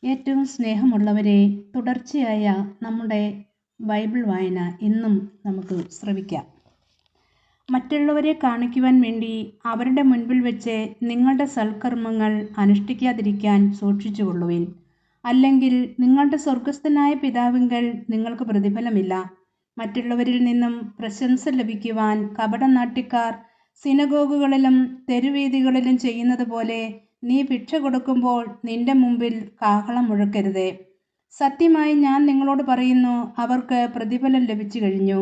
ഏറ്റവും സ്നേഹമുള്ളവരെ, തുടർച്ചയായ നമ്മുടെ ബൈബിൾ വായന ഇന്നും നമുക്ക് ശ്രവിക്കാം. മറ്റുള്ളവരെ കാണിക്കുവാൻ വേണ്ടി അവരുടെ മുൻപിൽ വെച്ച് നിങ്ങളുടെ സൽക്കർമ്മങ്ങൾ അനുഷ്ഠിക്കാതിരിക്കാൻ സൂക്ഷിച്ചുകൊള്ളുവിൻ. അല്ലെങ്കിൽ നിങ്ങളുടെ സ്വർഗസ്ഥനായ പിതാവിങ്കൽ നിങ്ങൾക്ക് പ്രതിഫലമില്ല. മറ്റുള്ളവരിൽ നിന്നും പ്രശംസ ലഭിക്കുവാൻ കപടനാട്യക്കാർ സിനഗോഗുകളിലും തെരുവീഥികളിലും ചെയ്യുന്നത് പോലെ നീ ഭിക്ഷ കൊടുക്കുമ്പോൾ നിന്റെ മുമ്പിൽ കാഹളം മുഴക്കരുതേ. സത്യമായി ഞാൻ നിങ്ങളോട് പറയുന്നു, അവർക്ക് പ്രതിഫലം ലഭിച്ചു കഴിഞ്ഞു.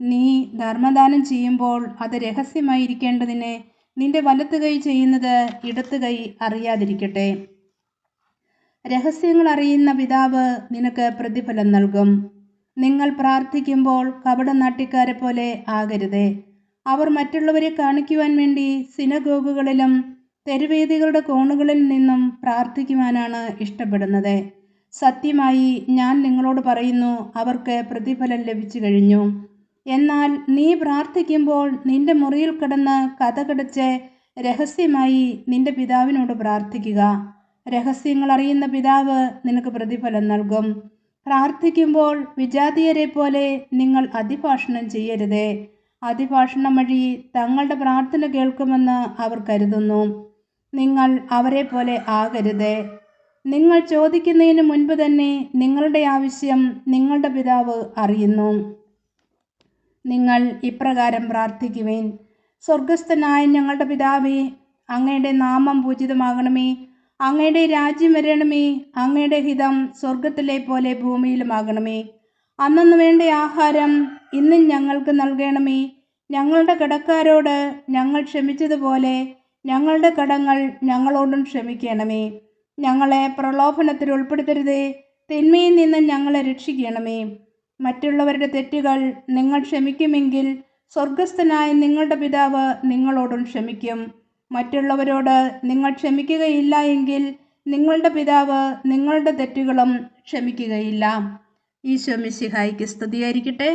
നീ ധർമ്മദാനം ചെയ്യുമ്പോൾ അത് രഹസ്യമായിരിക്കേണ്ടതിന് നിന്റെ വലത്ത് കൈ ചെയ്യുന്നത് ഇടത്ത് കൈ അറിയാതിരിക്കട്ടെ. രഹസ്യങ്ങൾ അറിയുന്ന പിതാവ് നിനക്ക് പ്രതിഫലം നൽകും. നിങ്ങൾ പ്രാർത്ഥിക്കുമ്പോൾ കപടനാട്യക്കാരെ പോലെ ആകരുതേ. അവർ മറ്റുള്ളവരെ കാണിക്കുവാൻ വേണ്ടി സിനഗോഗുകളിലും തെരുവേദികളുടെ കോണുകളിൽ നിന്നും പ്രാർത്ഥിക്കുവാനാണ് ഇഷ്ടപ്പെടുന്നത്. സത്യമായി ഞാൻ നിങ്ങളോട് പറയുന്നു, അവർക്ക് പ്രതിഫലം ലഭിച്ചു കഴിഞ്ഞു. എന്നാൽ നീ പ്രാർത്ഥിക്കുമ്പോൾ നിന്റെ മുറിയിൽ കിടന്ന് കതകടച്ച് രഹസ്യമായി നിന്റെ പിതാവിനോട് പ്രാർത്ഥിക്കുക. രഹസ്യങ്ങൾ അറിയുന്ന പിതാവ് നിനക്ക് പ്രതിഫലം നൽകും. പ്രാർത്ഥിക്കുമ്പോൾ വിജാതീയരെ പോലെ നിങ്ങൾ അതിഭാഷണം ചെയ്യരുതേ. അതിഭാഷണം വഴി തങ്ങളുടെ പ്രാർത്ഥന കേൾക്കുമെന്ന് അവർ കരുതുന്നു. നിങ്ങൾ അവരെ പോലെ ആകരുതേ. നിങ്ങൾ ചോദിക്കുന്നതിന് മുൻപ് തന്നെ നിങ്ങളുടെ ആവശ്യം നിങ്ങളുടെ പിതാവ് അറിയുന്നു. നിങ്ങൾ ഇപ്രകാരം പ്രാർത്ഥിക്കുവിൻ: സ്വർഗസ്ഥനായ ഞങ്ങളുടെ പിതാവേ, അങ്ങയുടെ നാമം പൂജിതമാകണമേ. അങ്ങയുടെ രാജ്യം വരണമേ. അങ്ങയുടെ ഹിതം സ്വർഗത്തിലെ പോലെ ഭൂമിയിലുമാകണമേ. അന്നന്ന് വേണ്ട ആഹാരം ഇന്നും ഞങ്ങൾക്ക് നൽകണമേ. ഞങ്ങളുടെ കടക്കാരോട് ഞങ്ങൾ ക്ഷമിച്ചതുപോലെ ഞങ്ങളുടെ കടങ്ങൾ ഞങ്ങളോടും ക്ഷമിക്കണമേ. ഞങ്ങളെ പ്രലോഭനത്തിൽ ഉൾപ്പെടുത്തരുതേ. തിന്മയിൽ നിന്ന് ഞങ്ങളെ രക്ഷിക്കണമേ. മറ്റുള്ളവരുടെ തെറ്റുകൾ നിങ്ങൾ ക്ഷമിക്കുമെങ്കിൽ സ്വർഗസ്ഥനായ നിങ്ങളുടെ പിതാവ് നിങ്ങളോടും ക്ഷമിക്കും. മറ്റുള്ളവരോട് നിങ്ങൾ ക്ഷമിക്കുകയില്ല എങ്കിൽ നിങ്ങളുടെ പിതാവ് നിങ്ങളുടെ തെറ്റുകളും ക്ഷമിക്കുകയില്ല. ഈശോ മിശിഹായ്ക്ക് സ്തുതിയായിരിക്കട്ടെ.